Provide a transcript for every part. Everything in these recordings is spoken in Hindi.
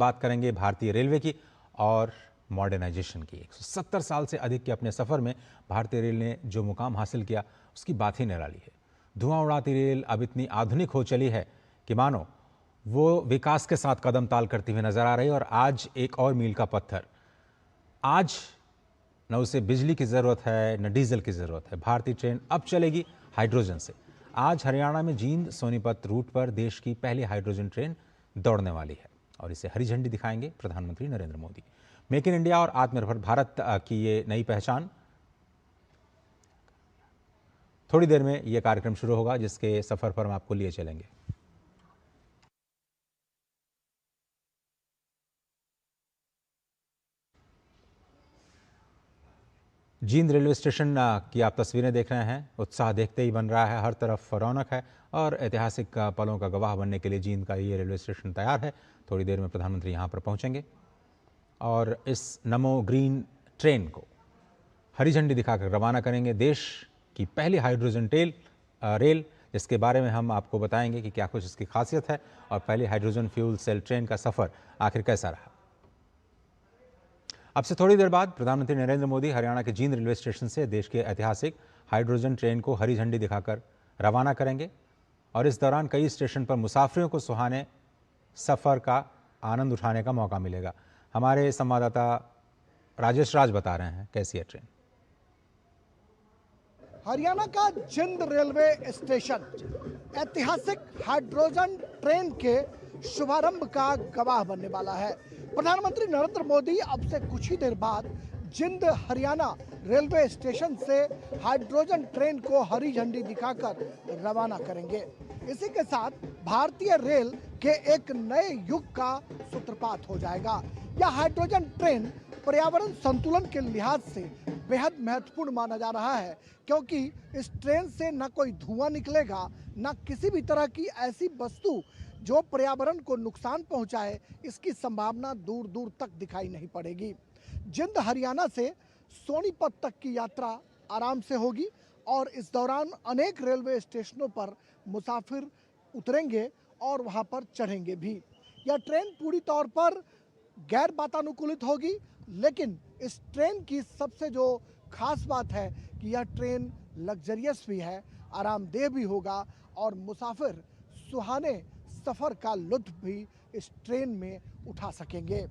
बात करेंगे भारतीय रेलवे की और मॉडर्नाइजेशन की। 170 साल से अधिक के अपने सफ़र में भारतीय रेल ने जो मुकाम हासिल किया उसकी बात ही निराली है। धुआं उड़ाती रेल अब इतनी आधुनिक हो चली है कि मानो वो विकास के साथ कदम ताल करती हुई नजर आ रही है। और आज एक और मील का पत्थर, आज न उसे बिजली की ज़रूरत है न डीजल की ज़रूरत है। भारतीय ट्रेन अब चलेगी हाइड्रोजन से। आज हरियाणा में जींद सोनीपत रूट पर देश की पहली हाइड्रोजन ट्रेन दौड़ने वाली है और इसे हरी झंडी दिखाएंगे प्रधानमंत्री Narendra Modi. Make in India और आत्मनिर्भर भारत की ये नई पहचान। थोड़ी देर में ये कार्यक्रम शुरू होगा जिसके सफर पर हम आपको लिए चलेंगे। जींद रेलवे स्टेशन की आप तस्वीरें देख रहे हैं। उत्साह देखते ही बन रहा है, हर तरफ रौनक है और ऐतिहासिक पलों का गवाह बनने के लिए जींद का ये रेलवे स्टेशन तैयार है। थोड़ी देर में प्रधानमंत्री यहाँ पर पहुँचेंगे और इस नमो ग्रीन ट्रेन को हरी झंडी दिखाकर रवाना करेंगे। देश की पहली हाइड्रोजन रेल, जिसके बारे में हम आपको बताएंगे कि क्या कुछ इसकी खासियत है और पहली हाइड्रोजन फ्यूल सेल ट्रेन का सफ़र आखिर कैसा रहा। अब से थोड़ी देर बाद प्रधानमंत्री नरेंद्र मोदी हरियाणा के जींद रेलवे स्टेशन से देश के ऐतिहासिक हाइड्रोजन ट्रेन को हरी झंडी दिखाकर रवाना करेंगे और इस दौरान कई स्टेशन पर मुसाफिरों को सुहाने सफ़र का आनंद उठाने का मौका मिलेगा। हमारे संवाददाता राजेश राज बता रहे हैं कैसी है ट्रेन। हरियाणा का जींद रेलवे स्टेशन ऐतिहासिक हाइड्रोजन ट्रेन के शुभारंभ का गवाह बनने वाला है। प्रधानमंत्री नरेंद्र मोदी अब से कुछ ही देर बाद जींद हरियाणा रेलवे स्टेशन से हाइड्रोजन ट्रेन को हरी झंडी दिखाकर रवाना करेंगे। इसी के साथ भारतीय रेल के एक नए युग का सूत्रपात हो जाएगा। यह हाइड्रोजन ट्रेन पर्यावरण संतुलन के लिहाज से बेहद महत्वपूर्ण माना जा रहा है, क्योंकि इस ट्रेन से न कोई धुआं निकलेगा, न किसी भी तरह की ऐसी वस्तु जो पर्यावरण को नुकसान पहुंचाए, इसकी संभावना दूर दूर तक दिखाई नहीं पड़ेगी। जींद हरियाणा से सोनीपत तक की यात्रा आराम से होगी और इस दौरान अनेक रेलवे स्टेशनों पर मुसाफिर उतरेंगे और वहां पर चढ़ेंगे भी। यह ट्रेन पूरी तौर पर गैर वातानुकूलित होगी, लेकिन इस ट्रेन की सबसे जो खास बात है कि यह ट्रेन लग्जरियस भी है, आरामदेह भी होगा और मुसाफिर सुहाने सफ़र का लुत्फ भी इस ट्रेन में उठा सकेंगे।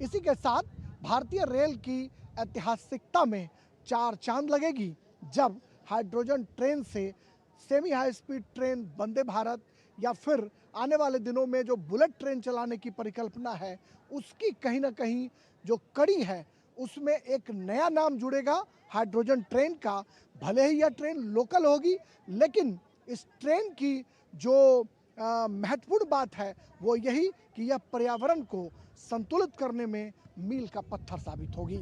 इसी के साथ भारतीय रेल की ऐतिहासिकता में चार चांद लगेगी जब हाइड्रोजन ट्रेन से semi high speed train Vande Bharat या फिर आने वाले दिनों में जो बुलेट ट्रेन चलाने की परिकल्पना है, उसकी कहीं ना कहीं जो कड़ी है उसमें एक नया नाम जुड़ेगा हाइड्रोजन ट्रेन का। भले ही यह ट्रेन लोकल होगी, लेकिन इस ट्रेन की जो महत्वपूर्ण बात है वो यही कि यह पर्यावरण को संतुलित करने में मील का पत्थर साबित होगी।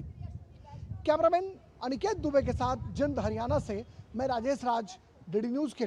कैमरामैन अनिकेत दुबे के साथ जींद हरियाणा से मैं राजेश राज, डीडी न्यूज़ के लिए।